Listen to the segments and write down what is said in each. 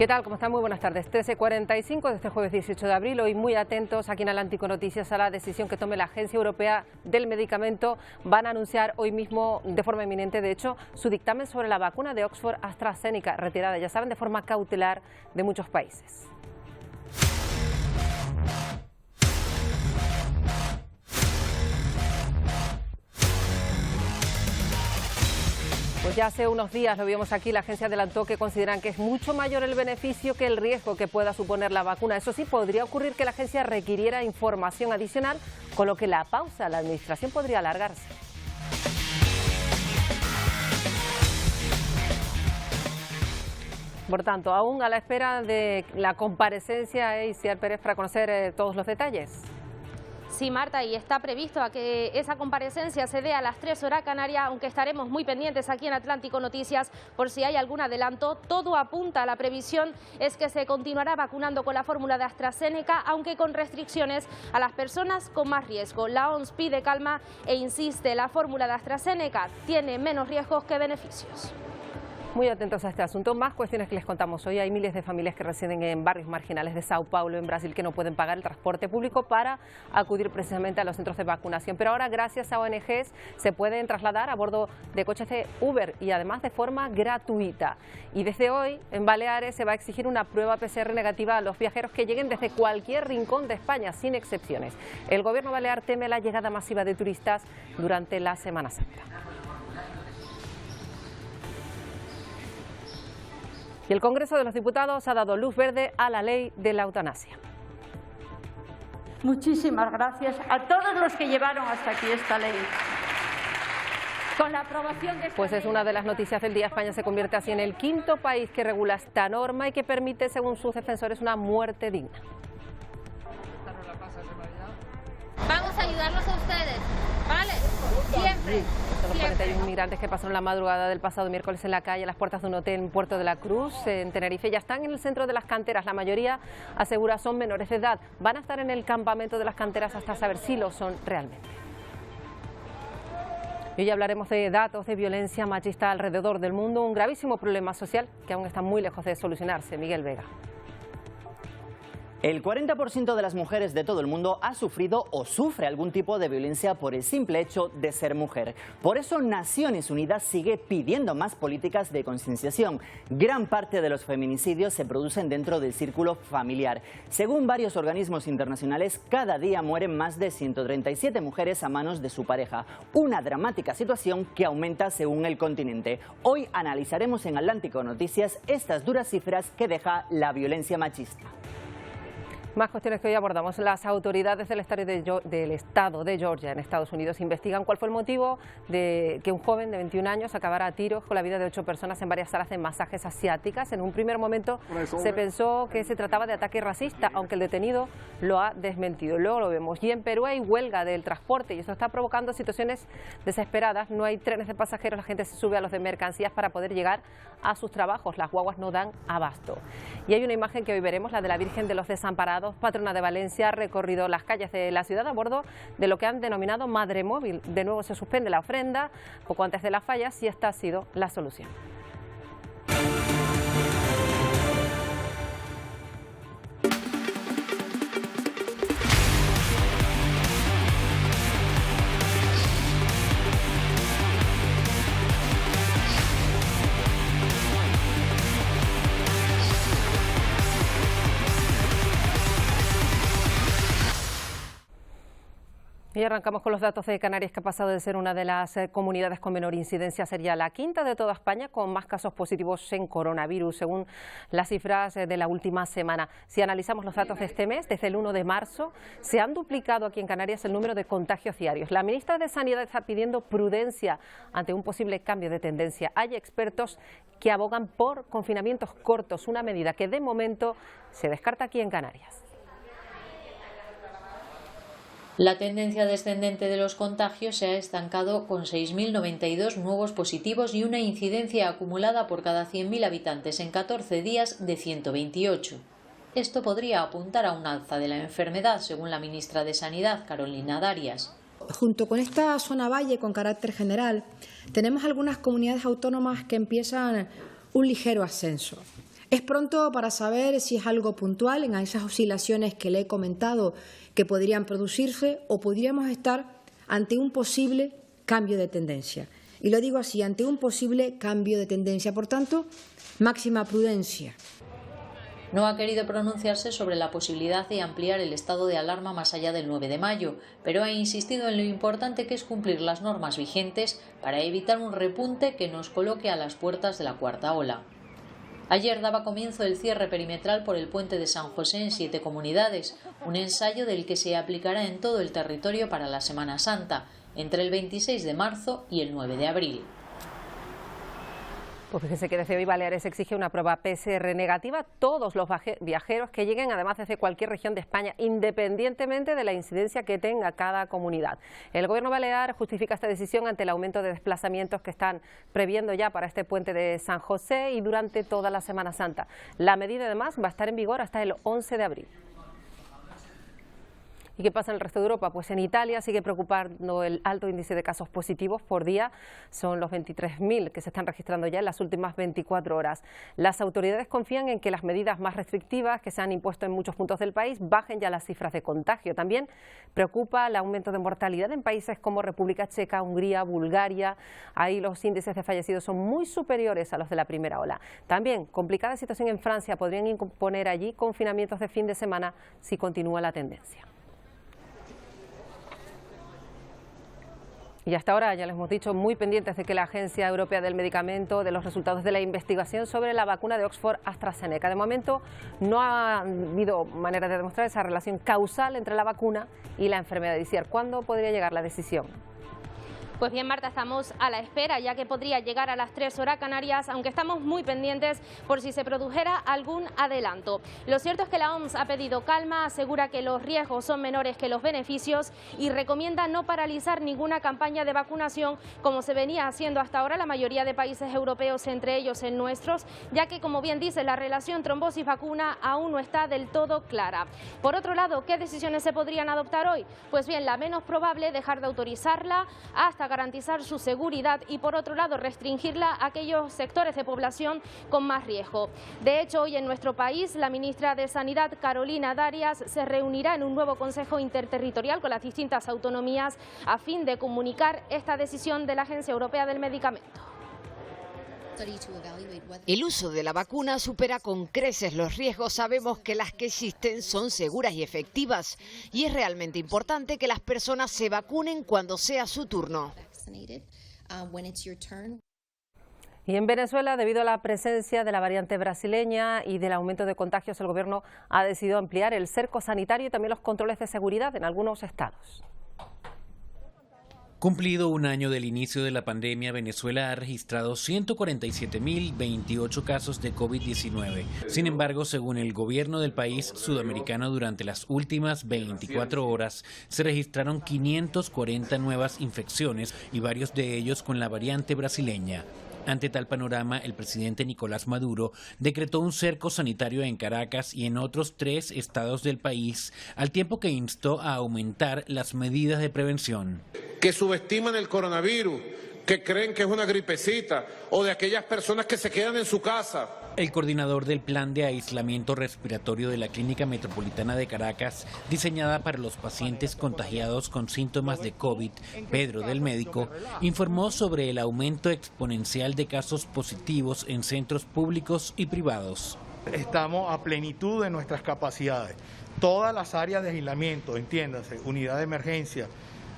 ¿Qué tal? ¿Cómo están? Muy buenas tardes. 13:45 de este jueves 18 de abril. Hoy muy atentos aquí en Atlántico Noticias a la decisión que tome la Agencia Europea del Medicamento. Van a anunciar hoy mismo, de forma inminente, de hecho, su dictamen sobre la vacuna de Oxford AstraZeneca, retirada, ya saben, de forma cautelar de muchos países. Pues ya hace unos días, lo vimos aquí, la agencia adelantó que consideran que es mucho mayor el beneficio que el riesgo que pueda suponer la vacuna. Eso sí, podría ocurrir que la agencia requiriera información adicional, con lo que la pausa a la administración podría alargarse. Por tanto, aún a la espera de la comparecencia, Isiar Pérez, para conocer todos los detalles. Sí, Marta, y está previsto a que esa comparecencia se dé a las 3 horas Canarias, aunque estaremos muy pendientes aquí en Atlántico Noticias por si hay algún adelanto. Todo apunta a la previsión es que se continuará vacunando con la fórmula de AstraZeneca, aunque con restricciones a las personas con más riesgo. La OMS pide calma e insiste, la fórmula de AstraZeneca tiene menos riesgos que beneficios. Muy atentos a este asunto. Más cuestiones que les contamos hoy. Hay miles de familias que residen en barrios marginales de Sao Paulo, en Brasil, que no pueden pagar el transporte público para acudir precisamente a los centros de vacunación. Pero ahora, gracias a ONGs, se pueden trasladar a bordo de coches de Uber y además de forma gratuita. Y desde hoy, en Baleares, se va a exigir una prueba PCR negativa a los viajeros que lleguen desde cualquier rincón de España, sin excepciones. El gobierno balear teme la llegada masiva de turistas durante la Semana Santa. Y el Congreso de los Diputados ha dado luz verde a la ley de la eutanasia. Muchísimas gracias a todos los que llevaron hasta aquí esta ley. Con la aprobación de Pues es una de las noticias del día. España se convierte así en el quinto país que regula esta norma y que permite, según sus defensores, una muerte digna. Vamos a ayudarlos a ustedes, ¿vale? Siempre. Los 41 inmigrantes que pasaron la madrugada del pasado miércoles en la calle a las puertas de un hotel en Puerto de la Cruz, en Tenerife, ya están en el centro de las canteras. La mayoría, asegura, son menores de edad. Van a estar en el campamento de las canteras hasta saber si lo son realmente. Y hoy hablaremos de datos de violencia machista alrededor del mundo, un gravísimo problema social que aún está muy lejos de solucionarse. Miguel Vega. El 40% de las mujeres de todo el mundo ha sufrido o sufre algún tipo de violencia por el simple hecho de ser mujer. Por eso Naciones Unidas sigue pidiendo más políticas de concienciación. Gran parte de los feminicidios se producen dentro del círculo familiar. Según varios organismos internacionales, cada día mueren más de 137 mujeres a manos de su pareja. Una dramática situación que aumenta según el continente. Hoy analizaremos en Atlántico Noticias estas duras cifras que deja la violencia machista. Más cuestiones que hoy abordamos. Las autoridades del estado de Georgia, en Estados Unidos, investigan cuál fue el motivo de que un joven de 21 años acabara a tiros con la vida de 8 personas en varias salas de masajes asiáticas. En un primer momento se pensó que se trataba de ataque racista, aunque el detenido lo ha desmentido. Luego lo vemos. Y en Perú hay huelga del transporte y esto está provocando situaciones desesperadas. No hay trenes de pasajeros, la gente se sube a los de mercancías para poder llegar a sus trabajos. Las guaguas no dan abasto. Y hay una imagen que hoy veremos, la de la Virgen de los Desamparados, patrona de Valencia, ha recorrido las calles de la ciudad a bordo de lo que han denominado Madre Móvil. De nuevo se suspende la ofrenda poco antes de las fallas y esta ha sido la solución. Y arrancamos con los datos de Canarias, que ha pasado de ser una de las comunidades con menor incidencia a ser ya la quinta de toda España con más casos positivos en coronavirus, según las cifras de la última semana. Si analizamos los datos de este mes, desde el 1 de marzo, se han duplicado aquí en Canarias el número de contagios diarios. La ministra de Sanidad está pidiendo prudencia ante un posible cambio de tendencia. Hay expertos que abogan por confinamientos cortos, una medida que de momento se descarta aquí en Canarias. La tendencia descendente de los contagios se ha estancado con 6.092 nuevos positivos y una incidencia acumulada por cada 100.000 habitantes en 14 días de 128. Esto podría apuntar a un alza de la enfermedad, según la ministra de Sanidad, Carolina Darias. Junto con esta zona valle con carácter general, tenemos algunas comunidades autónomas que empiezan un ligero ascenso. Es pronto para saber si es algo puntual en esas oscilaciones que le he comentado que podrían producirse o podríamos estar ante un posible cambio de tendencia. Y lo digo así, ante un posible cambio de tendencia. Por tanto, máxima prudencia. No ha querido pronunciarse sobre la posibilidad de ampliar el estado de alarma más allá del 9 de mayo, pero ha insistido en lo importante que es cumplir las normas vigentes para evitar un repunte que nos coloque a las puertas de la cuarta ola. Ayer daba comienzo el cierre perimetral por el puente de San José en 7 comunidades, un ensayo del que se aplicará en todo el territorio para la Semana Santa, entre el 26 de marzo y el 9 de abril. Pues fíjese que desde hoy Baleares exige una prueba PCR negativa a todos los viajeros que lleguen, además desde cualquier región de España, independientemente de la incidencia que tenga cada comunidad. El Gobierno balear justifica esta decisión ante el aumento de desplazamientos que están previendo ya para este puente de San José y durante toda la Semana Santa. La medida, además, va a estar en vigor hasta el 11 de abril. ¿Y qué pasa en el resto de Europa? Pues en Italia sigue preocupando el alto índice de casos positivos por día. Son los 23.000 que se están registrando ya en las últimas 24 horas. Las autoridades confían en que las medidas más restrictivas que se han impuesto en muchos puntos del país bajen ya las cifras de contagio. También preocupa el aumento de mortalidad en países como República Checa, Hungría, Bulgaria. Ahí los índices de fallecidos son muy superiores a los de la primera ola. También complicada situación en Francia. Podrían imponer allí confinamientos de fin de semana si continúa la tendencia. Y hasta ahora, ya les hemos dicho, muy pendientes de que la Agencia Europea del Medicamento, de los resultados de la investigación sobre la vacuna de Oxford AstraZeneca. De momento no ha habido manera de demostrar esa relación causal entre la vacuna y la enfermedad de Isier. ¿Cuándo podría llegar la decisión? Pues bien, Marta, estamos a la espera, ya que podría llegar a las 3 horas canarias, aunque estamos muy pendientes por si se produjera algún adelanto. Lo cierto es que la OMS ha pedido calma, asegura que los riesgos son menores que los beneficios y recomienda no paralizar ninguna campaña de vacunación como se venía haciendo hasta ahora la mayoría de países europeos, entre ellos en nuestros, ya que, como bien dice, la relación trombosis-vacuna aún no está del todo clara. Por otro lado, ¿qué decisiones se podrían adoptar hoy? Pues bien, la menos probable, dejar de autorizarla hasta garantizar su seguridad y, por otro lado, restringirla a aquellos sectores de población con más riesgo. De hecho, hoy en nuestro país, la ministra de Sanidad, Carolina Darias, se reunirá en un nuevo Consejo Interterritorial con las distintas autonomías a fin de comunicar esta decisión de la Agencia Europea del Medicamento. El uso de la vacuna supera con creces los riesgos. Sabemos que las que existen son seguras y efectivas y es realmente importante que las personas se vacunen cuando sea su turno. Y en Venezuela, debido a la presencia de la variante brasileña y del aumento de contagios, el gobierno ha decidido ampliar el cerco sanitario y también los controles de seguridad en algunos estados. Cumplido un año del inicio de la pandemia, Venezuela ha registrado 147.028 casos de COVID-19. Sin embargo, según el gobierno del país sudamericano, durante las últimas 24 horas se registraron 540 nuevas infecciones y varios de ellos con la variante brasileña. Ante tal panorama, el presidente Nicolás Maduro decretó un cerco sanitario en Caracas y en otros 3 estados del país, al tiempo que instó a aumentar las medidas de prevención. Que subestiman el coronavirus, que creen que es una gripecita, o de aquellas personas que se quedan en su casa. El coordinador del plan de aislamiento respiratorio de la Clínica Metropolitana de Caracas, diseñada para los pacientes contagiados con síntomas de COVID, Pedro del Médico, informó sobre el aumento exponencial de casos positivos en centros públicos y privados. Estamos a plenitud de nuestras capacidades. Todas las áreas de aislamiento, entiéndase, unidad de emergencia,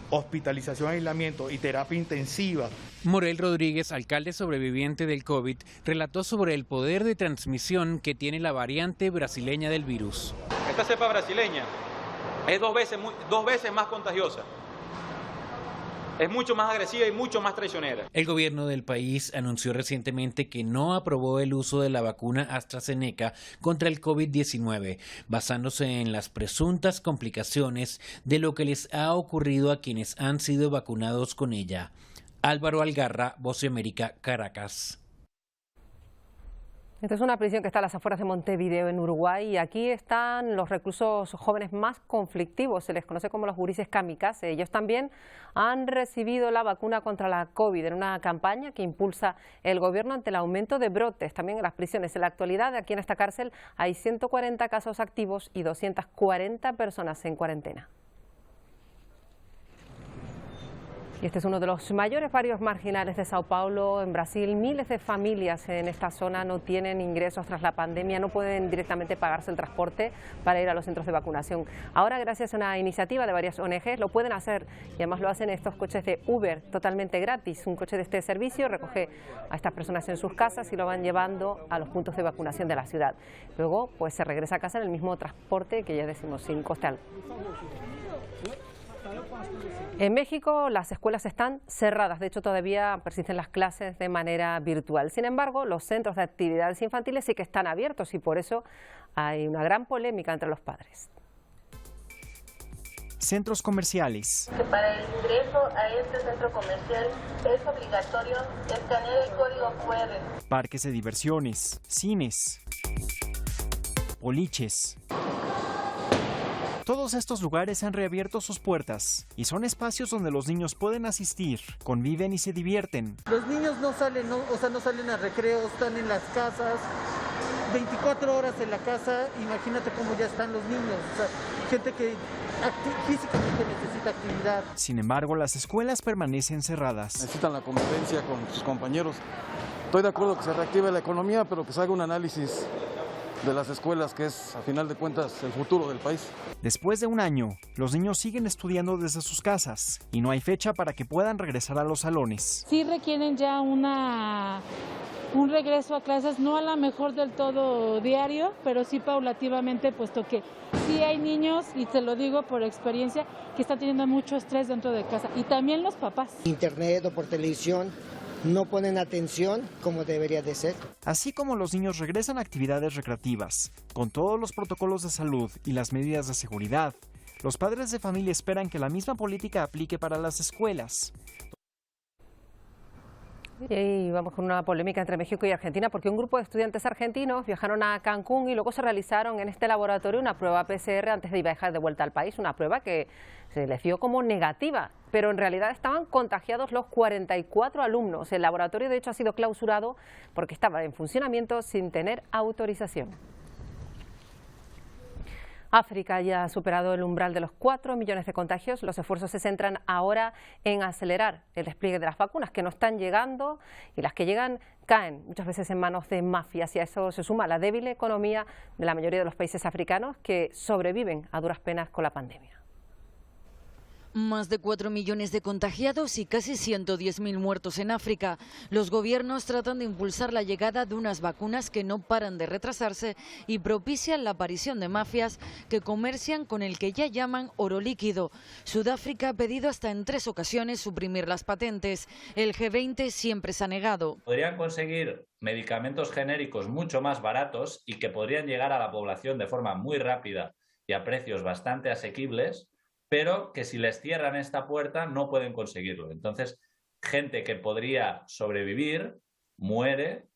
hospitalización, aislamiento y terapia intensiva. Morel Rodríguez, alcalde sobreviviente del COVID, relató sobre el poder de transmisión que tiene la variante brasileña del virus. Esta cepa brasileña es dos veces más contagiosa. Es mucho más agresiva y mucho más traicionera. El gobierno del país anunció recientemente que no aprobó el uso de la vacuna AstraZeneca contra el COVID-19, basándose en las presuntas complicaciones de lo que les ha ocurrido a quienes han sido vacunados con ella. Álvaro Algarra, Voz de América, Caracas. Esta es una prisión que está a las afueras de Montevideo, en Uruguay, y aquí están los reclusos jóvenes más conflictivos, se les conoce como los gurises kamikaze. Ellos también han recibido la vacuna contra la COVID en una campaña que impulsa el gobierno ante el aumento de brotes también en las prisiones. En la actualidad, aquí en esta cárcel hay 140 casos activos y 240 personas en cuarentena. Y este es uno de los mayores barrios marginales de Sao Paulo, en Brasil. Miles de familias en esta zona no tienen ingresos tras la pandemia, no pueden directamente pagarse el transporte para ir a los centros de vacunación. Ahora, gracias a una iniciativa de varias ONGs, lo pueden hacer, y además lo hacen estos coches de Uber totalmente gratis. Un coche de este servicio recoge a estas personas en sus casas y lo van llevando a los puntos de vacunación de la ciudad. Luego, pues se regresa a casa en el mismo transporte que ya decimos, sin coste alguno. En México las escuelas están cerradas, de hecho todavía persisten las clases de manera virtual. Sin embargo, los centros de actividades infantiles sí que están abiertos y por eso hay una gran polémica entre los padres. Centros comerciales. Que para el ingreso a este centro comercial es obligatorio escanear el código QR. Parques de diversiones, cines, boliches. Todos estos lugares han reabierto sus puertas y son espacios donde los niños pueden asistir, conviven y se divierten. Los niños no salen a recreo, están en las casas, 24 horas en la casa, imagínate cómo ya están los niños, gente que físicamente necesita actividad. Sin embargo, las escuelas permanecen cerradas. Necesitan la convivencia con sus compañeros. Estoy de acuerdo que se reactive la economía, pero que se haga un análisis de las escuelas, que es, a final de cuentas, el futuro del país. Después de un año, los niños siguen estudiando desde sus casas y no hay fecha para que puedan regresar a los salones. Sí requieren ya un regreso a clases, no a lo mejor del todo diario, pero sí paulativamente, puesto que sí hay niños, y te lo digo por experiencia, que están teniendo mucho estrés dentro de casa, y también los papás. Internet o por televisión no ponen atención como debería de ser. Así como los niños regresan a actividades recreativas, con todos los protocolos de salud y las medidas de seguridad, los padres de familia esperan que la misma política aplique para las escuelas. Y vamos con una polémica entre México y Argentina, porque un grupo de estudiantes argentinos viajaron a Cancún y luego se realizaron en este laboratorio una prueba PCR antes de viajar de vuelta al país, una prueba que se les dio como negativa, pero en realidad estaban contagiados los 44 alumnos. El laboratorio de hecho ha sido clausurado porque estaba en funcionamiento sin tener autorización. África ya ha superado el umbral de los 4 millones de contagios. Los esfuerzos se centran ahora en acelerar el despliegue de las vacunas que no están llegando, y las que llegan caen muchas veces en manos de mafias, y a eso se suma la débil economía de la mayoría de los países africanos que sobreviven a duras penas con la pandemia. Más de 4 millones de contagiados y casi 110.000 muertos en África. Los gobiernos tratan de impulsar la llegada de unas vacunas que no paran de retrasarse y propician la aparición de mafias que comercian con el que ya llaman oro líquido. Sudáfrica ha pedido hasta en 3 ocasiones suprimir las patentes. El G20 siempre se ha negado. Podrían conseguir medicamentos genéricos mucho más baratos y que podrían llegar a la población de forma muy rápida y a precios bastante asequibles, pero que si les cierran esta puerta no pueden conseguirlo. Entonces, gente que podría sobrevivir muere.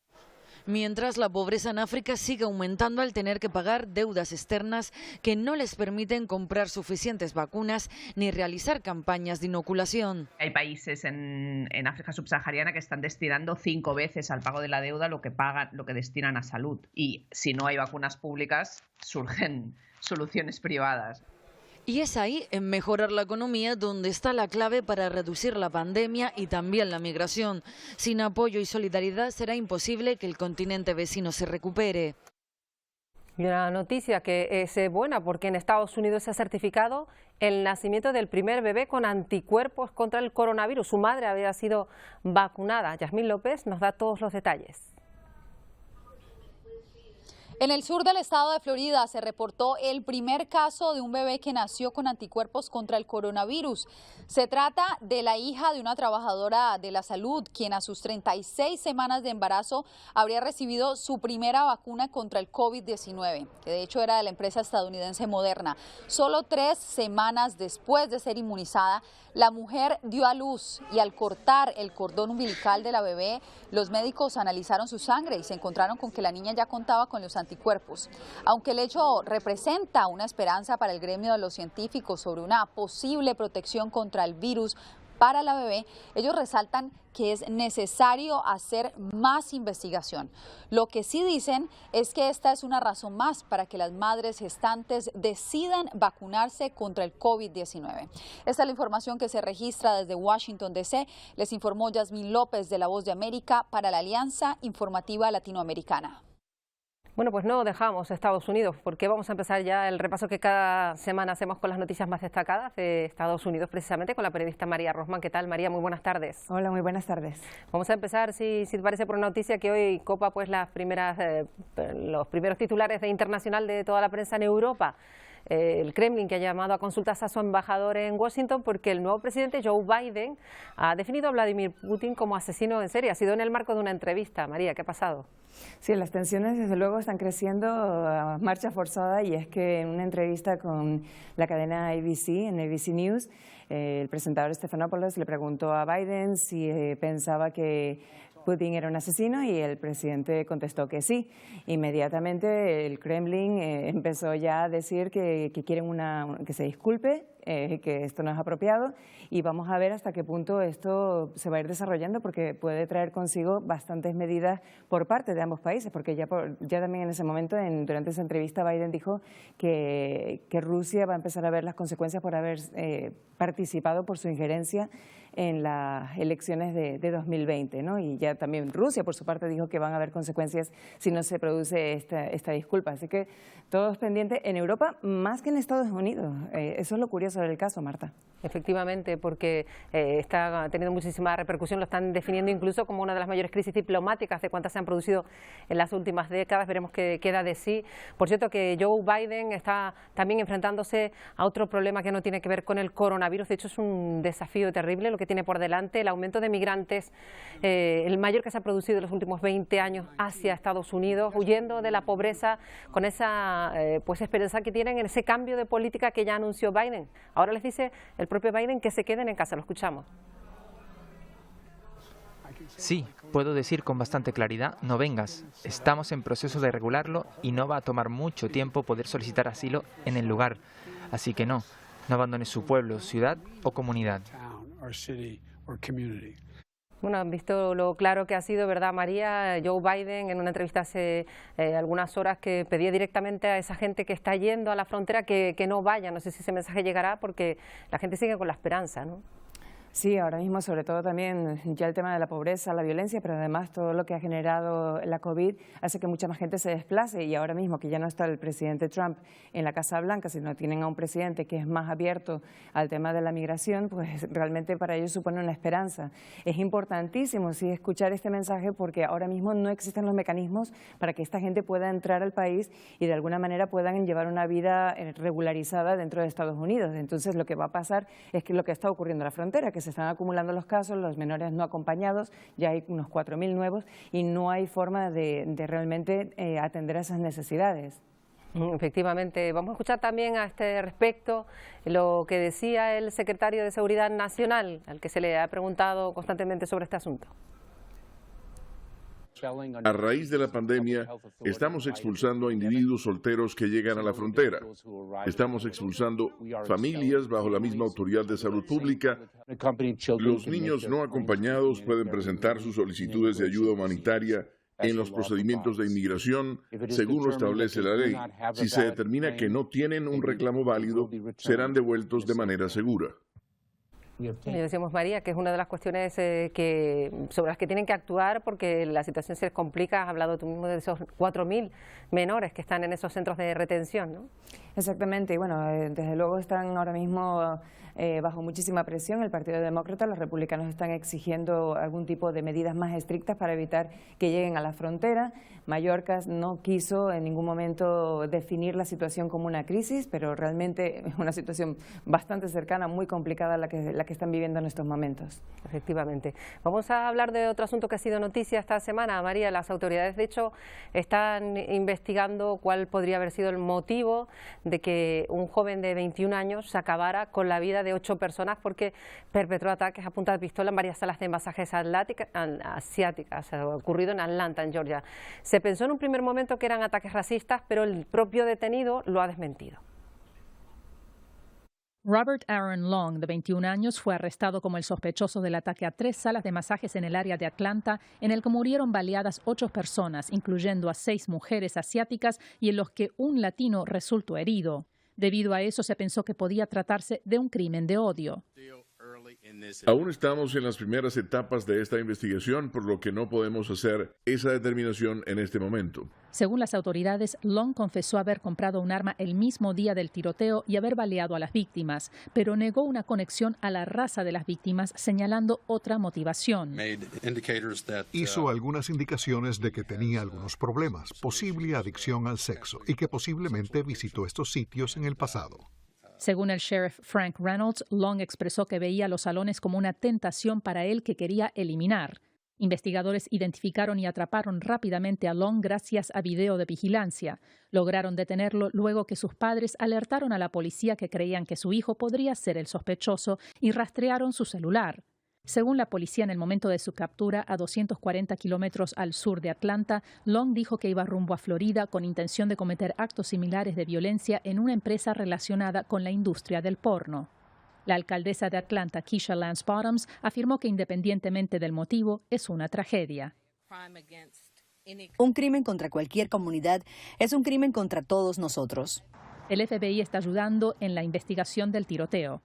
Mientras la pobreza en África sigue aumentando al tener que pagar deudas externas que no les permiten comprar suficientes vacunas ni realizar campañas de inoculación. Hay países en África subsahariana que están destinando 5 veces al pago de la deuda lo que destinan a salud. Y si no hay vacunas públicas, surgen soluciones privadas. Y es ahí, en mejorar la economía, donde está la clave para reducir la pandemia y también la migración. Sin apoyo y solidaridad será imposible que el continente vecino se recupere. Y una noticia que es buena, porque en Estados Unidos se ha certificado el nacimiento del primer bebé con anticuerpos contra el coronavirus. Su madre había sido vacunada. Yasmín López nos da todos los detalles. En el sur del estado de Florida se reportó el primer caso de un bebé que nació con anticuerpos contra el coronavirus. Se trata de la hija de una trabajadora de la salud, quien a sus 36 semanas de embarazo habría recibido su primera vacuna contra el COVID-19, que de hecho era de la empresa estadounidense Moderna. Solo 3 semanas después de ser inmunizada, la mujer dio a luz y al cortar el cordón umbilical de la bebé, los médicos analizaron su sangre y se encontraron con que la niña ya contaba con los anticuerpos. Aunque el hecho representa una esperanza para el gremio de los científicos sobre una posible protección contra el virus para la bebé, ellos resaltan que es necesario hacer más investigación. Lo que sí dicen es que esta es una razón más para que las madres gestantes decidan vacunarse contra el COVID-19. Esta es la información que se registra desde Washington, D.C. Les informó Yasmín López de La Voz de América para la Alianza Informativa Latinoamericana. Bueno, pues no dejamos Estados Unidos, porque vamos a empezar ya el repaso que cada semana hacemos con las noticias más destacadas de Estados Unidos, precisamente con la periodista María Rosman. ¿Qué tal, María? Muy buenas tardes. Hola, muy buenas tardes. Vamos a empezar, si te parece, por una noticia que hoy copa pues los primeros titulares de internacional de toda la prensa en Europa. El Kremlin, que ha llamado a consultas a su embajador en Washington porque el nuevo presidente Joe Biden ha definido a Vladimir Putin como asesino en serie. Ha sido en el marco de una entrevista. María, ¿qué ha pasado? Sí, las tensiones desde luego están creciendo a marcha forzada, y es que en una entrevista con la cadena ABC, en ABC News, el presentador Stephanopoulos le preguntó a Biden si pensaba que Putin era un asesino, y el presidente contestó que sí. Inmediatamente el Kremlin empezó ya a decir que quieren que se disculpe, que esto no es apropiado, y vamos a ver hasta qué punto esto se va a ir desarrollando, porque puede traer consigo bastantes medidas por parte de ambos países, porque ya también en ese momento, durante esa entrevista, Biden dijo que Rusia va a empezar a ver las consecuencias por haber participado por su injerencia en las elecciones de 2020, ¿no? Y ya también Rusia, por su parte, dijo que van a haber consecuencias si no se produce esta disculpa. Así que todos pendientes en Europa, más que en Estados Unidos. Eso es lo curioso del caso, Marta. Efectivamente, porque está teniendo muchísima repercusión, lo están definiendo incluso como una de las mayores crisis diplomáticas de cuantas se han producido en las últimas décadas. Veremos qué queda de sí. Por cierto, que Joe Biden está también enfrentándose a otro problema que no tiene que ver con el coronavirus. De hecho, es un desafío terrible lo que tiene por delante, el aumento de migrantes, el mayor que se ha producido en los últimos 20 años hacia Estados Unidos, huyendo de la pobreza, con esa esperanza que tienen en ese cambio de política que ya anunció Biden. Ahora les dice el propio Biden que se queden en casa. Lo escuchamos. Sí, puedo decir con bastante claridad, no vengas. Estamos en proceso de regularlo y no va a tomar mucho tiempo poder solicitar asilo en el lugar. Así que no abandones su pueblo, ciudad o comunidad. Bueno, han visto lo claro que ha sido, ¿verdad, María? Joe Biden en una entrevista hace algunas horas que pedía directamente a esa gente que está yendo a la frontera que no vaya. No sé si ese mensaje llegará, porque la gente sigue con la esperanza, ¿no? Sí, ahora mismo sobre todo también ya el tema de la pobreza, la violencia, pero además todo lo que ha generado la COVID hace que mucha más gente se desplace, y ahora mismo que ya no está el presidente Trump en la Casa Blanca, sino tienen a un presidente que es más abierto al tema de la migración, pues realmente para ellos supone una esperanza. Es importantísimo sí escuchar este mensaje, porque ahora mismo no existen los mecanismos para que esta gente pueda entrar al país y de alguna manera puedan llevar una vida regularizada dentro de Estados Unidos. Entonces lo que va a pasar es que lo que está ocurriendo en la frontera, que se están acumulando los casos, los menores no acompañados, ya hay unos 4.000 nuevos, y no hay forma de realmente atender a esas necesidades. Efectivamente. Vamos a escuchar también a este respecto lo que decía el secretario de Seguridad Nacional, al que se le ha preguntado constantemente sobre este asunto. A raíz de la pandemia, estamos expulsando a individuos solteros que llegan a la frontera. Estamos expulsando familias bajo la misma autoridad de salud pública. Los niños no acompañados pueden presentar sus solicitudes de ayuda humanitaria en los procedimientos de inmigración, según lo establece la ley. Si se determina que no tienen un reclamo válido, serán devueltos de manera segura. Y decimos, María, que es una de las cuestiones sobre las que tienen que actuar porque la situación se les complica. Has hablado tú mismo de esos 4.000 menores que están en esos centros de retención, ¿no? Exactamente, y bueno, desde luego están ahora mismo bajo muchísima presión. El Partido Demócrata, los republicanos están exigiendo algún tipo de medidas más estrictas para evitar que lleguen a la frontera. Mallorca no quiso en ningún momento definir la situación como una crisis, pero realmente es una situación bastante cercana, muy complicada la que están viviendo en estos momentos. Efectivamente. Vamos a hablar de otro asunto que ha sido noticia esta semana, María. Las autoridades, de hecho, están investigando cuál podría haber sido el motivo de que un joven de 21 años se acabara con la vida de 8 personas porque perpetró ataques a punta de pistola en varias salas de masajes asiáticas, ocurrido en Atlanta, en Georgia. Se pensó en un primer momento que eran ataques racistas, pero el propio detenido lo ha desmentido. Robert Aaron Long, de 21 años, fue arrestado como el sospechoso del ataque a 3 salas de masajes en el área de Atlanta, en el que murieron baleadas 8 personas, incluyendo a 6 mujeres asiáticas y en los que un latino resultó herido. Debido a eso, se pensó que podía tratarse de un crimen de odio. Aún estamos en las primeras etapas de esta investigación, por lo que no podemos hacer esa determinación en este momento. Según las autoridades, Long confesó haber comprado un arma el mismo día del tiroteo y haber baleado a las víctimas, pero negó una conexión a la raza de las víctimas, señalando otra motivación. Hizo algunas indicaciones de que tenía algunos problemas, posible adicción al sexo, y que posiblemente visitó estos sitios en el pasado. Según el sheriff Frank Reynolds, Long expresó que veía los salones como una tentación para él que quería eliminar. Investigadores identificaron y atraparon rápidamente a Long gracias a video de vigilancia. Lograron detenerlo luego que sus padres alertaron a la policía que creían que su hijo podría ser el sospechoso y rastrearon su celular. Según la policía, en el momento de su captura, a 240 kilómetros al sur de Atlanta, Long dijo que iba rumbo a Florida con intención de cometer actos similares de violencia en una empresa relacionada con la industria del porno. La alcaldesa de Atlanta, Keisha Lance Bottoms, afirmó que independientemente del motivo, es una tragedia. Un crimen contra cualquier comunidad es un crimen contra todos nosotros. El FBI está ayudando en la investigación del tiroteo.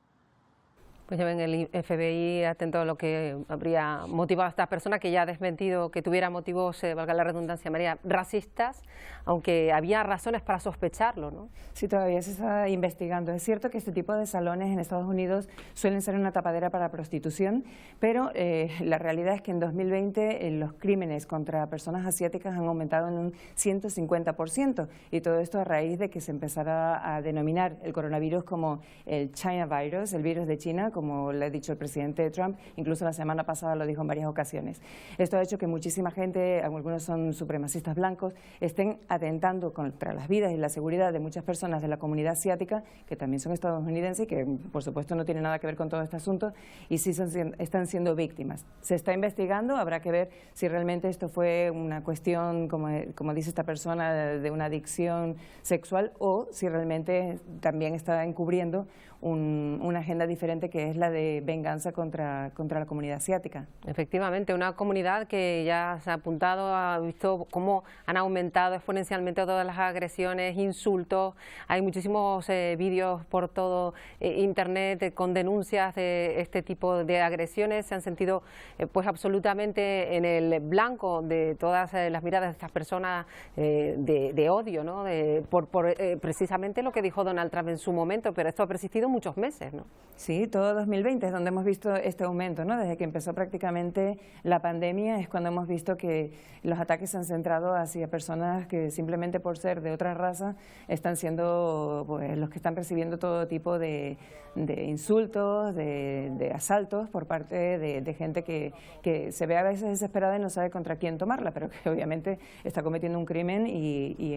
Pues ya ven, el FBI atento a lo que habría motivado a esta persona, que ya ha desmentido que tuviera motivos, valga la redundancia, María, racistas, aunque había razones para sospecharlo, ¿no? Sí, todavía se está investigando. Es cierto que este tipo de salones en Estados Unidos suelen ser una tapadera para prostitución, pero la realidad es que en 2020 los crímenes contra personas asiáticas han aumentado en un 150%, y todo esto a raíz de que se empezara a denominar el coronavirus como el China virus, el virus de China, como le ha dicho el presidente Trump, incluso la semana pasada lo dijo en varias ocasiones. Esto ha hecho que muchísima gente, algunos son supremacistas blancos, estén atentando contra las vidas y la seguridad de muchas personas de la comunidad asiática, que también son estadounidenses y que por supuesto no tienen nada que ver con todo este asunto, y sí están siendo víctimas. Se está investigando, habrá que ver si realmente esto fue una cuestión, como dice esta persona, de una adicción sexual, o si realmente también está encubriendo una agenda diferente, que es la de venganza contra la comunidad asiática. Efectivamente, una comunidad que ya se ha apuntado, ha visto cómo han aumentado exponencialmente todas las agresiones, insultos. Hay muchísimos vídeos por todo Internet con denuncias de este tipo de agresiones. Se han sentido pues absolutamente en el blanco de todas las miradas de estas personas de odio, ¿no? Por precisamente lo que dijo Donald Trump en su momento, pero esto ha persistido muchos meses, ¿no? Sí, todo 2020 es donde hemos visto este aumento, ¿no? Desde que empezó prácticamente la pandemia es cuando hemos visto que los ataques se han centrado hacia personas que simplemente por ser de otra raza están siendo pues, los que están recibiendo todo tipo de insultos, de asaltos por parte de gente que se ve a veces desesperada y no sabe contra quién tomarla, pero que obviamente está cometiendo un crimen y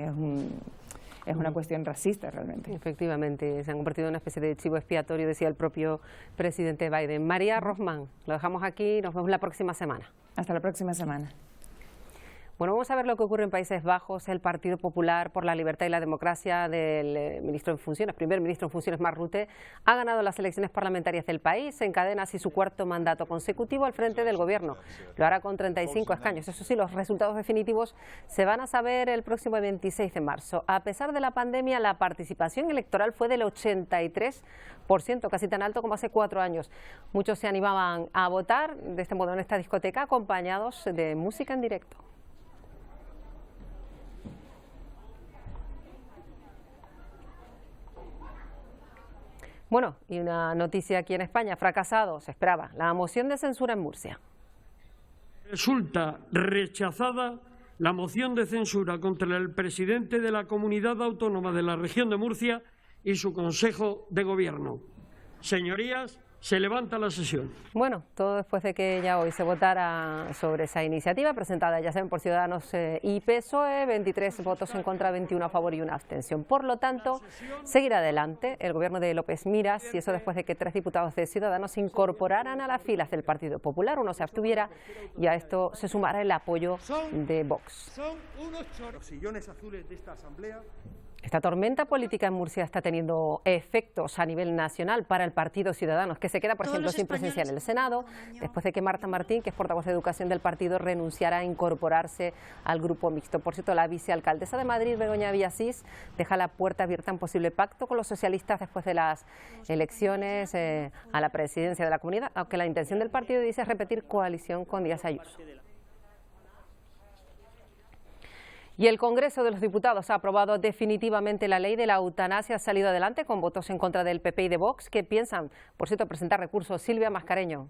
es una cuestión racista realmente. Efectivamente, se han convertido en una especie de chivo expiatorio, decía el propio presidente Biden. María Rothman, lo dejamos aquí, nos vemos la próxima semana. Hasta la próxima semana. Bueno, vamos a ver lo que ocurre en Países Bajos. El Partido Popular por la Libertad y la Democracia del ministro en funciones, primer ministro en funciones Mark Rutte, ha ganado las elecciones parlamentarias del país, encadena así su cuarto mandato consecutivo al frente del gobierno. Lo hará con 35 escaños. Eso sí, los resultados definitivos se van a saber el próximo 26 de marzo. A pesar de la pandemia, la participación electoral fue del 83%, casi tan alto como hace 4 años. Muchos se animaban a votar de este modo en esta discoteca, acompañados de música en directo. Bueno, y una noticia aquí en España, fracasado, se esperaba, la moción de censura en Murcia. Resulta rechazada la moción de censura contra el presidente de la Comunidad Autónoma de la Región de Murcia y su Consejo de Gobierno. Señorías, se levanta la sesión. Bueno, todo después de que ya hoy se votara sobre esa iniciativa presentada, ya saben, por Ciudadanos y PSOE, 23 votos en contra, 21 a favor y una abstención. Por lo tanto, seguirá adelante el gobierno de López Miras, y eso después de que 3 diputados de Ciudadanos se incorporaran a las filas del Partido Popular, uno se abstuviera y a esto se sumara el apoyo de Vox. Son los sillones azules de esta asamblea. Esta tormenta política en Murcia está teniendo efectos a nivel nacional para el Partido Ciudadanos, que se queda, por ejemplo, sin presencia en el Senado, después de que Marta Martín, que es portavoz de Educación del partido, renunciara a incorporarse al grupo mixto. Por cierto, la vicealcaldesa de Madrid, Begoña Villasís, deja la puerta abierta a un posible pacto con los socialistas después de las elecciones a la presidencia de la comunidad, aunque la intención del partido dice repetir coalición con Díaz Ayuso. Y el Congreso de los Diputados ha aprobado definitivamente la ley de la eutanasia. Ha salido adelante con votos en contra del PP y de Vox, que piensan, por cierto, presentar recursos. Silvia Mascareño.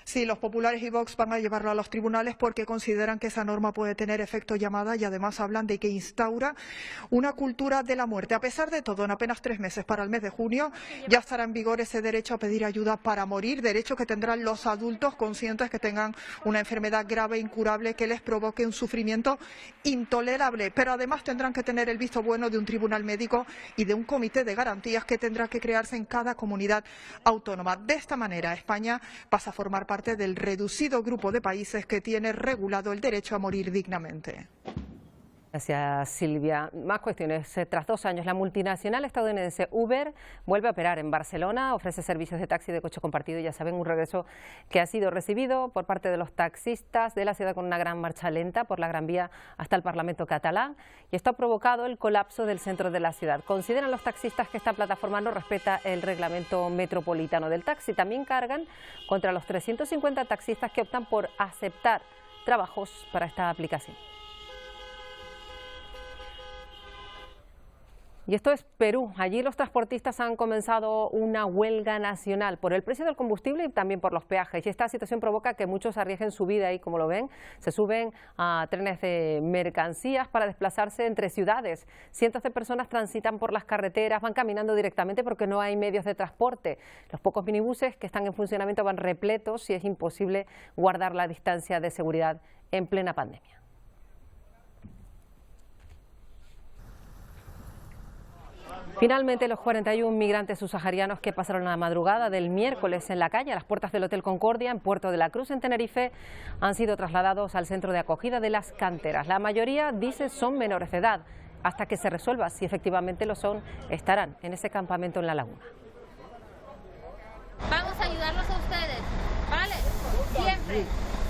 Sí, los populares y Vox van a llevarlo a los tribunales porque consideran que esa norma puede tener efecto llamada y además hablan de que instaura una cultura de la muerte. A pesar de todo, en apenas 3 meses, para el mes de junio, ya estará en vigor ese derecho a pedir ayuda para morir, derecho que tendrán los adultos conscientes que tengan una enfermedad grave e incurable que les provoque un sufrimiento intolerable. Pero además tendrán que tener el visto bueno de un tribunal médico y de un comité de garantías que tendrá que crearse en cada comunidad autónoma. De esta manera, España pasa a formar parte del reducido grupo de países que tiene regulado el derecho a morir dignamente. Gracias, Silvia. Más cuestiones. Tras 2 años, la multinacional estadounidense Uber vuelve a operar en Barcelona, ofrece servicios de taxi de coche compartido, ya saben, un regreso que ha sido recibido por parte de los taxistas de la ciudad con una gran marcha lenta por la Gran Vía hasta el Parlamento catalán, y esto ha provocado el colapso del centro de la ciudad. Consideran los taxistas que esta plataforma no respeta el reglamento metropolitano del taxi. También cargan contra los 350 taxistas que optan por aceptar trabajos para esta aplicación. Y esto es Perú. Allí los transportistas han comenzado una huelga nacional por el precio del combustible y también por los peajes. Y esta situación provoca que muchos arriesguen su vida y, como lo ven, se suben a trenes de mercancías para desplazarse entre ciudades. Cientos de personas transitan por las carreteras, van caminando directamente porque no hay medios de transporte. Los pocos minibuses que están en funcionamiento van repletos y es imposible guardar la distancia de seguridad en plena pandemia. Finalmente, los 41 migrantes subsaharianos que pasaron la madrugada del miércoles en la calle a las puertas del Hotel Concordia en Puerto de la Cruz, en Tenerife, han sido trasladados al centro de acogida de Las Canteras. La mayoría, dice, son menores de edad. Hasta que se resuelva si efectivamente lo son, estarán en ese campamento en La Laguna. Vamos a ayudarlos a ustedes, ¿vale? Siempre.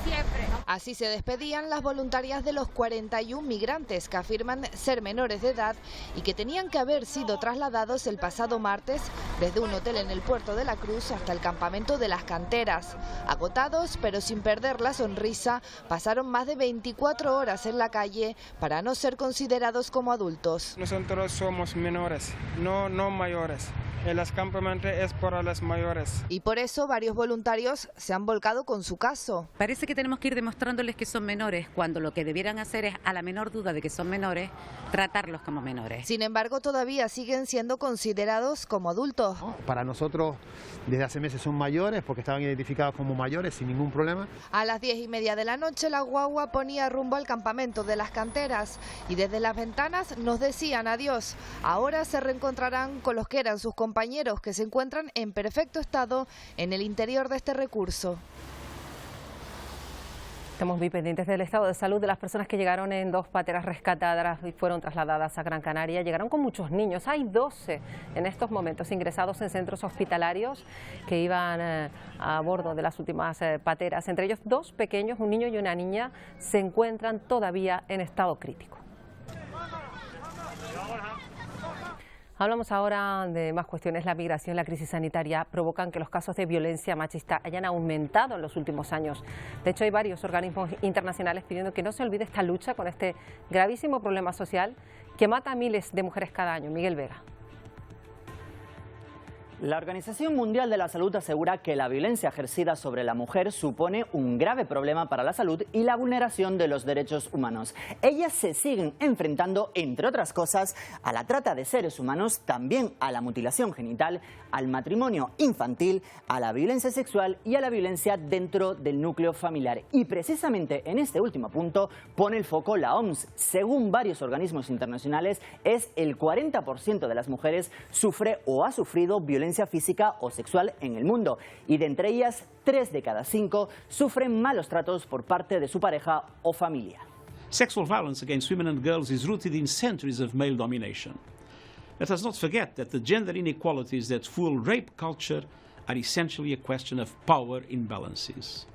Siempre. Así se despedían las voluntarias de los 41 migrantes que afirman ser menores de edad y que tenían que haber sido trasladados el pasado martes desde un hotel en el Puerto de la Cruz hasta el campamento de Las Canteras. Agotados, pero sin perder la sonrisa, pasaron más de 24 horas en la calle para no ser considerados como adultos. Nosotros somos menores, no mayores. El campamento es para los mayores. Y por eso varios voluntarios se han volcado con su caso. Parece que tenemos que ir demostrándoles que son menores, cuando lo que debieran hacer es, a la menor duda de que son menores, tratarlos como menores. Sin embargo, todavía siguen siendo considerados como adultos. Para nosotros, desde hace meses son mayores, porque estaban identificados como mayores sin ningún problema. A las 10:30 de la noche, la guagua ponía rumbo al campamento de Las Canteras y desde las ventanas nos decían adiós. Ahora se reencontrarán con los que eran sus compañeros, que se encuentran en perfecto estado en el interior de este recurso. Estamos muy pendientes del estado de salud de las personas que llegaron en 2 pateras rescatadas y fueron trasladadas a Gran Canaria. Llegaron con muchos niños. Hay 12 en estos momentos ingresados en centros hospitalarios que iban a bordo de las últimas pateras. Entre ellos 2 pequeños, un niño y una niña, se encuentran todavía en estado crítico. Hablamos ahora de más cuestiones. La migración y la crisis sanitaria provocan que los casos de violencia machista hayan aumentado en los últimos años. De hecho, hay varios organismos internacionales pidiendo que no se olvide esta lucha con este gravísimo problema social que mata a miles de mujeres cada año. Miguel Vega. La Organización Mundial de la Salud asegura que la violencia ejercida sobre la mujer supone un grave problema para la salud y la vulneración de los derechos humanos. Ellas se siguen enfrentando, entre otras cosas, a la trata de seres humanos, también a la mutilación genital, al matrimonio infantil, a la violencia sexual y a la violencia dentro del núcleo familiar. Y precisamente en este último punto pone el foco la OMS. Según varios organismos internacionales, es el 40% de las mujeres sufre o ha sufrido violencia física o sexual en el mundo, y de entre ellas 3 de cada 5 sufren malos tratos por parte de su pareja o familia. Sexual violence against women and girls is rooted in centuries of male domination. Let us not forget that the gender inequalities that fuel rape culture are essentially a question of power imbalances.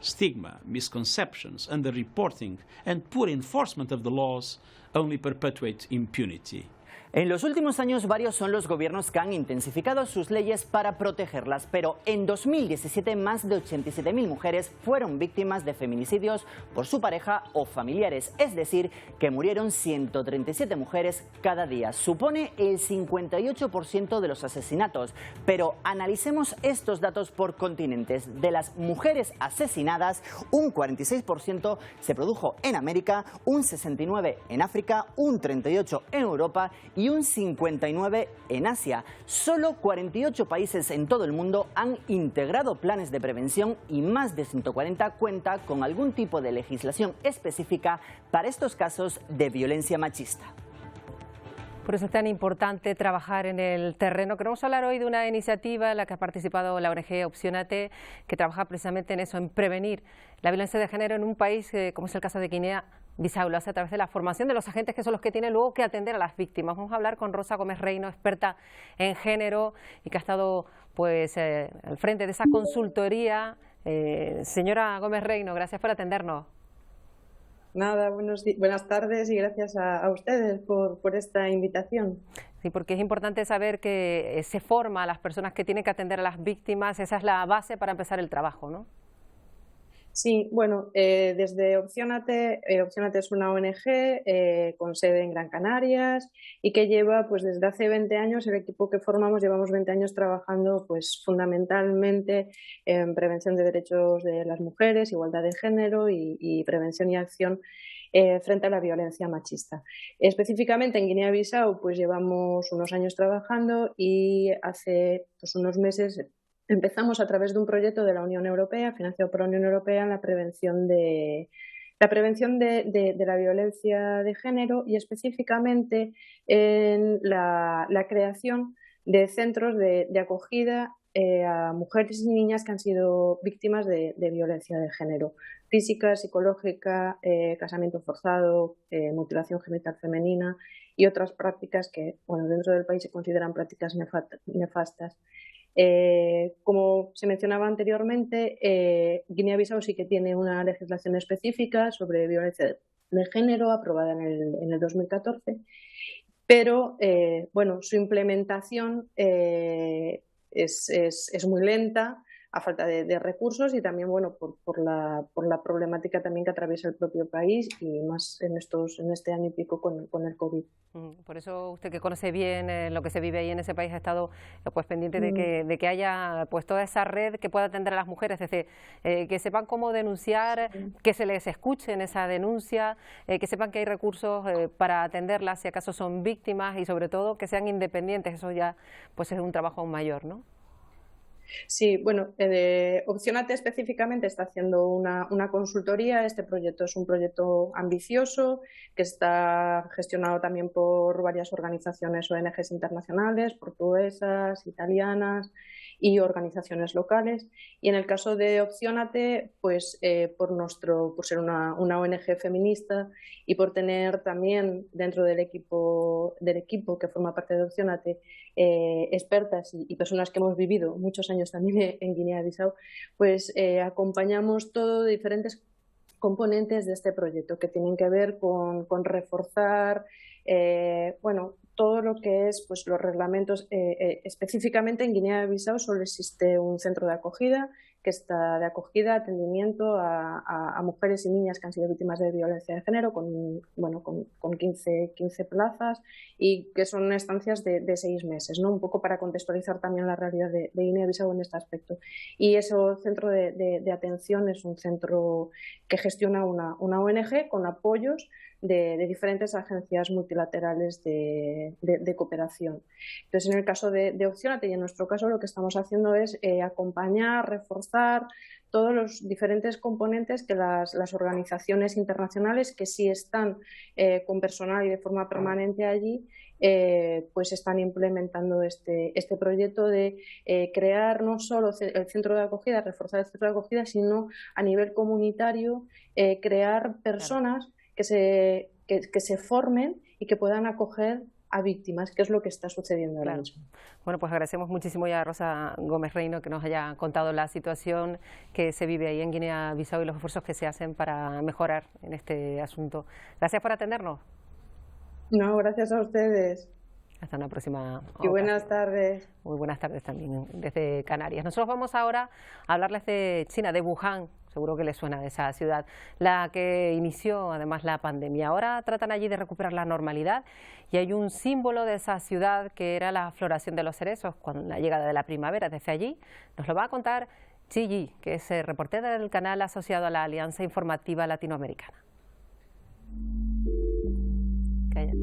Stigma, misconceptions, underreporting and poor enforcement of the laws only perpetuate impunity. En los últimos años, varios son los gobiernos que han intensificado sus leyes para protegerlas, pero en 2017 más de 87.000 mujeres fueron víctimas de feminicidios por su pareja o familiares, es decir, que murieron 137 mujeres cada día. Supone el 58% de los asesinatos, pero analicemos estos datos por continentes. De las mujeres asesinadas, un 46% se produjo en América, un 69% en África, un 38% en Europa y un 59% en Asia. Solo 48 países en todo el mundo han integrado planes de prevención y más de 140 cuenta con algún tipo de legislación específica para estos casos de violencia machista. Por eso es tan importante trabajar en el terreno. Queremos hablar hoy de una iniciativa en la que ha participado la ONG Opciónate, que trabaja precisamente en eso, en prevenir la violencia de género en un país como es el caso de Guinea-Bissau. Lo hace a través de la formación de los agentes, que son los que tienen luego que atender a las víctimas. Vamos a hablar con Rosa Gómez Reino, experta en género y que ha estado pues al frente de esa consultoría. Señora Gómez Reino, gracias por atendernos. Nada, buenas tardes y gracias a ustedes por esta invitación. Sí, porque es importante saber que se forma a las personas que tienen que atender a las víctimas. Esa es la base para empezar el trabajo, ¿no? Sí, bueno, desde Opciónate, Opciónate es una ONG con sede en Gran Canarias y que lleva, pues desde hace 20 años, el equipo que formamos llevamos 20 años trabajando pues fundamentalmente en prevención de derechos de las mujeres, igualdad de género y prevención y acción frente a la violencia machista. Específicamente en Guinea-Bissau pues llevamos unos años trabajando y hace pues, unos meses empezamos a través de un proyecto de la Unión Europea, financiado por la Unión Europea, en la prevención de la violencia de género y específicamente en la creación de centros de acogida a mujeres y niñas que han sido víctimas de violencia de género, física, psicológica, casamiento forzado, mutilación genital femenina y otras prácticas que bueno, dentro del país se consideran prácticas nefastas. Como se mencionaba anteriormente, Guinea-Bissau sí que tiene una legislación específica sobre violencia de género aprobada en el 2014, pero bueno, su implementación es muy lenta a falta de recursos y también bueno por la problemática también que atraviesa el propio país y más en este año y pico con el COVID. Por eso usted, que conoce bien lo que se vive ahí en ese país, ha estado pues pendiente de que haya pues toda esa red que pueda atender a las mujeres, es decir, que sepan cómo denunciar, que se les escuche en esa denuncia, que sepan que hay recursos para atenderlas si acaso son víctimas y sobre todo que sean independientes. Eso ya pues es un trabajo aún mayor, ¿no? Sí, bueno, Opciónate específicamente está haciendo una consultoría. Este proyecto es un proyecto ambicioso que está gestionado también por varias organizaciones ONGs internacionales, portuguesas, italianas y organizaciones locales. Y en el caso de Opciónate, pues por ser una ONG feminista y por tener también dentro del equipo que forma parte de Opciónate expertas y personas que hemos vivido muchos años también en Guinea-Bissau, pues acompañamos todo de diferentes componentes de este proyecto que tienen que ver con reforzar todo lo que es pues los reglamentos. Específicamente en Guinea-Bissau solo existe un centro de acogida que está de acogida, atendimiento a mujeres y niñas que han sido víctimas de violencia de género con 15 plazas y que son estancias de 6 meses, ¿no? Un poco para contextualizar también la realidad de Guinea-Bissau en este aspecto. Y ese centro de atención es un centro que gestiona una ONG con apoyos de diferentes agencias multilaterales de cooperación. Entonces, en el caso de Opciónate y en nuestro caso lo que estamos haciendo es acompañar, reforzar todos los diferentes componentes que las organizaciones internacionales que sí están con personal y de forma permanente allí, pues están implementando este proyecto de crear no solo el centro de acogida, reforzar el centro de acogida, sino a nivel comunitario crear personas que se formen y que puedan acoger a víctimas, que es lo que está sucediendo ahora mismo. Bueno, pues agradecemos muchísimo ya a Rosa Gómez Reino que nos haya contado la situación que se vive ahí en Guinea-Bissau y los esfuerzos que se hacen para mejorar en este asunto. Gracias por atendernos. No, gracias a ustedes. Hasta una próxima. Y buenas tardes. Muy buenas tardes también desde Canarias. Nosotros vamos ahora a hablarles de China, de Wuhan. Seguro que les suena de esa ciudad, la que inició además la pandemia. Ahora tratan allí de recuperar la normalidad y hay un símbolo de esa ciudad que era la floración de los cerezos con la llegada de la primavera. Desde allí nos lo va a contar Chi Yi, que es reportera del canal asociado a la Alianza Informativa Latinoamericana. Calla.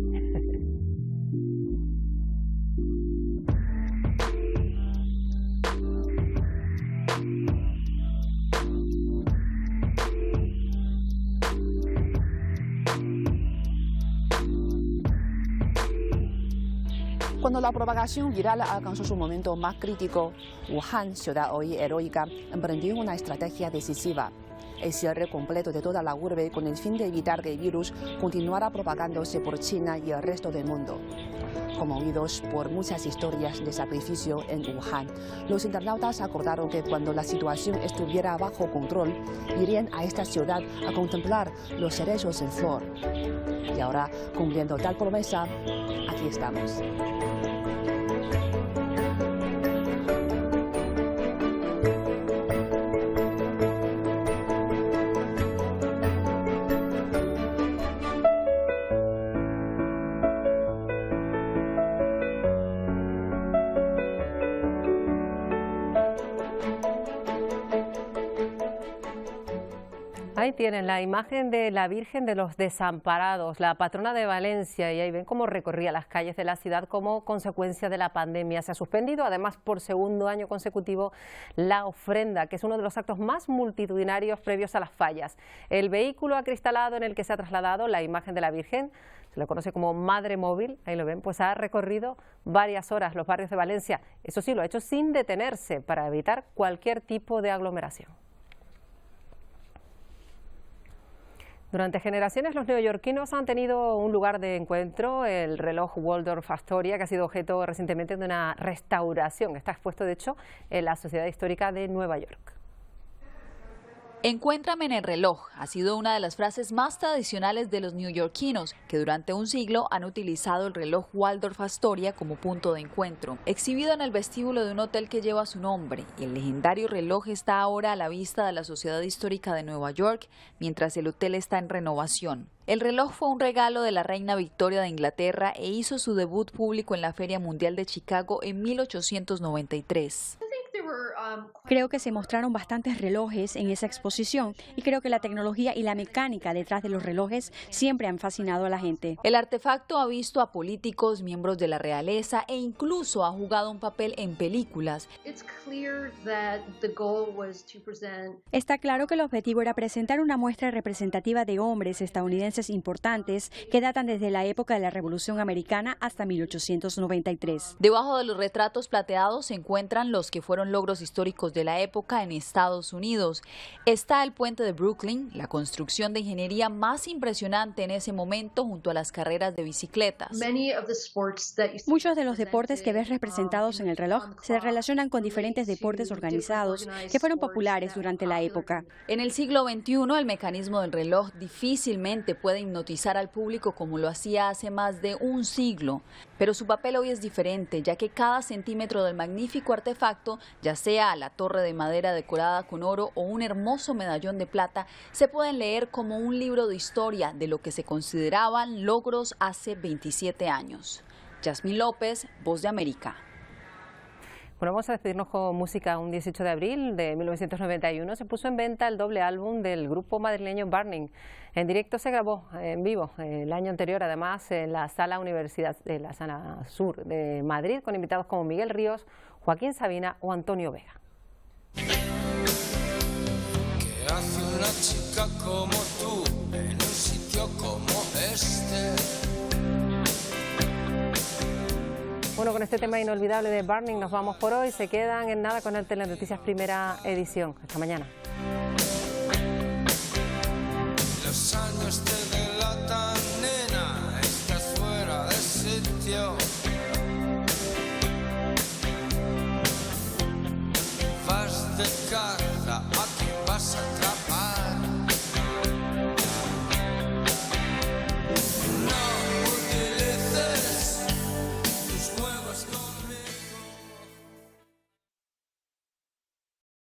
Cuando la propagación viral alcanzó su momento más crítico, Wuhan, ciudad hoy heroica, emprendió una estrategia decisiva: el cierre completo de toda la urbe con el fin de evitar que el virus continuara propagándose por China y el resto del mundo. Conmovidos por muchas historias de sacrificio en Wuhan, los internautas acordaron que cuando la situación estuviera bajo control, irían a esta ciudad a contemplar los cerezos en flor. Y ahora, cumpliendo tal promesa, aquí estamos. Ahí tienen la imagen de la Virgen de los Desamparados, la patrona de Valencia, y ahí ven cómo recorría las calles de la ciudad como consecuencia de la pandemia. Se ha suspendido, además, por segundo año consecutivo, la ofrenda, que es uno de los actos más multitudinarios previos a las fallas. El vehículo acristalado en el que se ha trasladado la imagen de la Virgen, se le conoce como Madre Móvil, ahí lo ven, pues ha recorrido varias horas los barrios de Valencia. Eso sí, lo ha hecho sin detenerse para evitar cualquier tipo de aglomeración. Durante generaciones los neoyorquinos han tenido un lugar de encuentro, el reloj Waldorf Astoria, que ha sido objeto recientemente de una restauración. Está expuesto, de hecho, en la Sociedad Histórica de Nueva York. Encuéntrame en el reloj ha sido una de las frases más tradicionales de los neoyorquinos, que durante un siglo han utilizado el reloj Waldorf Astoria como punto de encuentro. Exhibido en el vestíbulo de un hotel que lleva su nombre, el legendario reloj está ahora a la vista de la Sociedad Histórica de Nueva York, mientras el hotel está en renovación. El reloj fue un regalo de la reina Victoria de Inglaterra e hizo su debut público en la Feria Mundial de Chicago en 1893. Creo que se mostraron bastantes relojes en esa exposición y creo que la tecnología y la mecánica detrás de los relojes siempre han fascinado a la gente. El artefacto ha visto a políticos, miembros de la realeza e incluso ha jugado un papel en películas. Está claro que el objetivo era presentar una muestra representativa de hombres estadounidenses importantes que datan desde la época de la Revolución Americana hasta 1893. Debajo de los retratos plateados se encuentran los que fueron logros históricos de la época en Estados Unidos. Está el puente de Brooklyn, la construcción de ingeniería más impresionante en ese momento junto a las carreras de bicicletas. Muchos de los deportes que ves representados en el reloj se relacionan con diferentes deportes organizados que fueron populares durante la época. En el siglo XXI, el mecanismo del reloj difícilmente puede hipnotizar al público como lo hacía hace más de un siglo, pero su papel hoy es diferente, ya que cada centímetro del magnífico artefacto, ya sea la torre de madera decorada con oro o un hermoso medallón de plata, se pueden leer como un libro de historia de lo que se consideraban logros hace 27 años. Yasmín López, Voz de América. Bueno, vamos a despedirnos con música. Un 18 de abril de 1991 se puso en venta el doble álbum del grupo madrileño Burning. En directo se grabó en vivo el año anterior, además en la Sala Universidad, de la Sala Sur de Madrid, con invitados como Miguel Ríos, Joaquín Sabina o Antonio Vega. ¿Qué hace una chica como tú en un sitio como este? Bueno, con este tema inolvidable de Burning nos vamos por hoy. Se quedan en nada con el Telenoticias Primera Edición. Hasta mañana. Los años te delatan, nena, estás fuera de sitio. Vas de casa.